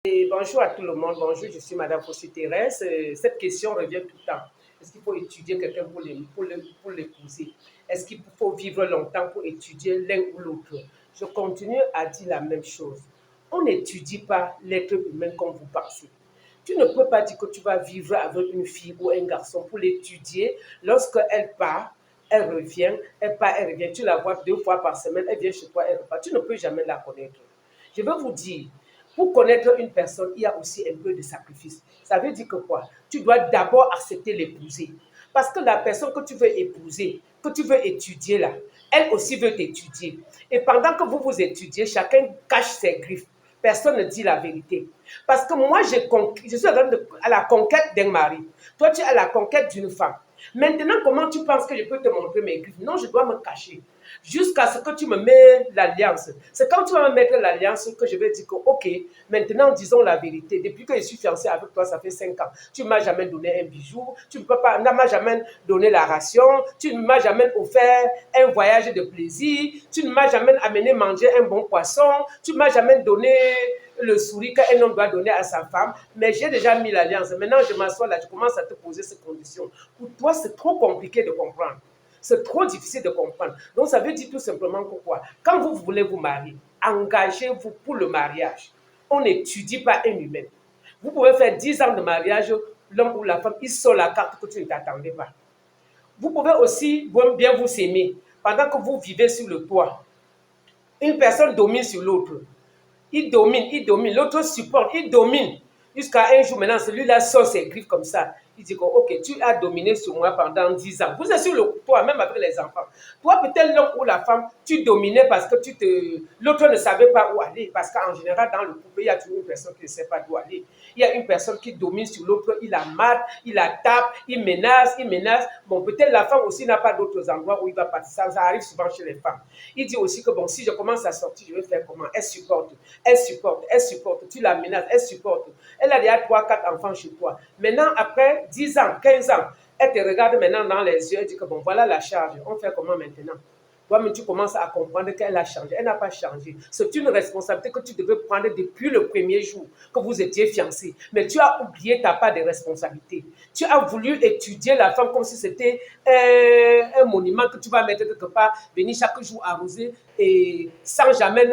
Et bonjour à tout le monde, bonjour, je suis Madame Fossi Thérèse. Cette question revient tout le temps. Est-ce qu'il faut étudier quelqu'un pour l'épouser? Est-ce qu'il faut vivre longtemps pour étudier l'un ou l'autre? Je continue à dire la même chose. On n'étudie pas l'être humain comme vous pensez. Tu ne peux pas dire que tu vas vivre avec une fille ou un garçon pour l'étudier. Lorsqu'elle part, elle revient, elle part, elle revient. Tu la vois 2 fois par semaine, elle vient chez toi, elle repart. Tu ne peux jamais la connaître. Je veux vous dire, pour connaître une personne, il y a aussi un peu de sacrifice. Ça veut dire que quoi? Tu dois d'abord accepter l'épouser. Parce que la personne que tu veux épouser, que tu veux étudier là, elle aussi veut t'étudier. Et pendant que vous vous étudiez, chacun cache ses griffes. Personne ne dit la vérité. Parce que moi, je suis à la conquête d'un mari. Toi, tu es à la conquête d'une femme. Maintenant, comment tu penses que je peux te montrer mes griffes? Non, je dois me cacher. Jusqu'à ce que tu me mets l'alliance. C'est quand tu vas me mettre l'alliance que je vais dire que, ok, maintenant disons la vérité. Depuis que je suis fiancée avec toi, ça fait 5 ans. Tu ne m'as jamais donné un bijou, tu ne m'as jamais donné la ration, tu ne m'as jamais offert un voyage de plaisir, tu ne m'as jamais amené manger un bon poisson, tu ne m'as jamais donné le sourire qu'un homme doit donner à sa femme, mais j'ai déjà mis l'alliance. Maintenant, je m'assois là, je commence à te poser ces conditions. Pour toi, c'est trop compliqué de comprendre. C'est trop difficile de comprendre. Donc, ça veut dire tout simplement que quoi? Quand vous voulez vous marier, engagez-vous pour le mariage. On n'étudie pas un humain. Vous pouvez faire 10 ans de mariage, l'homme ou la femme, il sort la carte que tu ne t'attendais pas. Vous pouvez aussi bien vous aimer pendant que vous vivez sur le toit. Une personne domine sur l'autre. Il domine, l'autre supporte, il domine. Jusqu'à un jour, maintenant, celui-là sort ses griffes comme ça. Il dit que, ok, tu as dominé sur moi pendant 10 ans. Vous êtes sur le toit, même avec les enfants. Toi, peut-être l'homme ou la femme, tu dominais parce que l'autre ne savait pas où aller. Parce qu'en général, dans le couple, il y a toujours une personne qui ne sait pas où aller. Il y a une personne qui domine sur l'autre, il la mate, il la tape, il menace, il menace. Bon, peut-être la femme aussi n'a pas d'autres endroits où il va partir. Ça arrive souvent chez les femmes. Il dit aussi que, bon, si je commence à sortir, je vais faire comment? Elle supporte, elle supporte, elle supporte. Tu la menaces, elle supporte. Elle a déjà 3, 4 enfants chez toi. Maintenant, après 10 ans, 15 ans, elle te regarde maintenant dans les yeux et dit que, bon, voilà la charge. On fait comment maintenant? Toi-même, tu commences à comprendre qu'elle a changé. Elle n'a pas changé. C'est une responsabilité que tu devais prendre depuis le premier jour que vous étiez fiancés. Mais tu as oublié ta part de responsabilité. Tu as voulu étudier la femme comme si c'était un monument que tu vas mettre quelque part, venir chaque jour arroser et sans jamais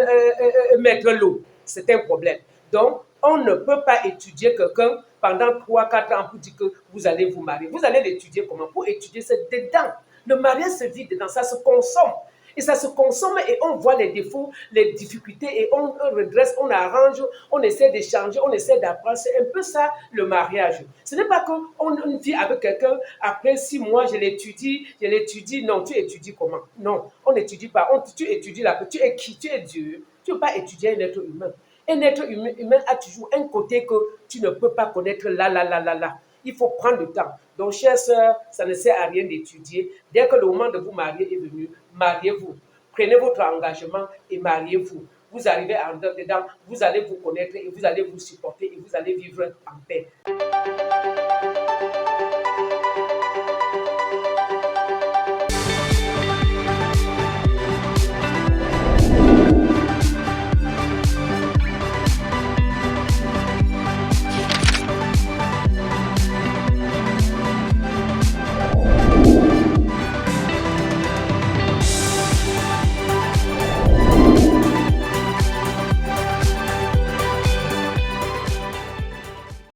mettre l'eau. C'est un problème. Donc, on ne peut pas étudier quelqu'un pendant 3, 4 ans pour dire que vous allez vous marier. Vous allez l'étudier comment? Pour étudier, c'est dedans. Le mariage se vit dedans, ça se consomme. Et ça se consomme et on voit les défauts, les difficultés et on redresse, on arrange, on essaie d'échanger, on essaie d'apprendre. C'est un peu ça le mariage. Ce n'est pas qu'on vit avec quelqu'un, après 6 mois, je l'étudie. Non, tu étudies comment? Non, on n'étudie pas. Tu étudies là, tu es qui? Tu es Dieu. Tu ne peux pas étudier un être humain. Un être humain a toujours un côté que tu ne peux pas connaître là. Il faut prendre le temps. Donc, chères sœurs, ça ne sert à rien d'étudier. Dès que le moment de vous marier est venu, mariez-vous. Prenez votre engagement et mariez-vous. Vous arrivez en dedans, vous allez vous connaître et vous allez vous supporter et vous allez vivre en paix.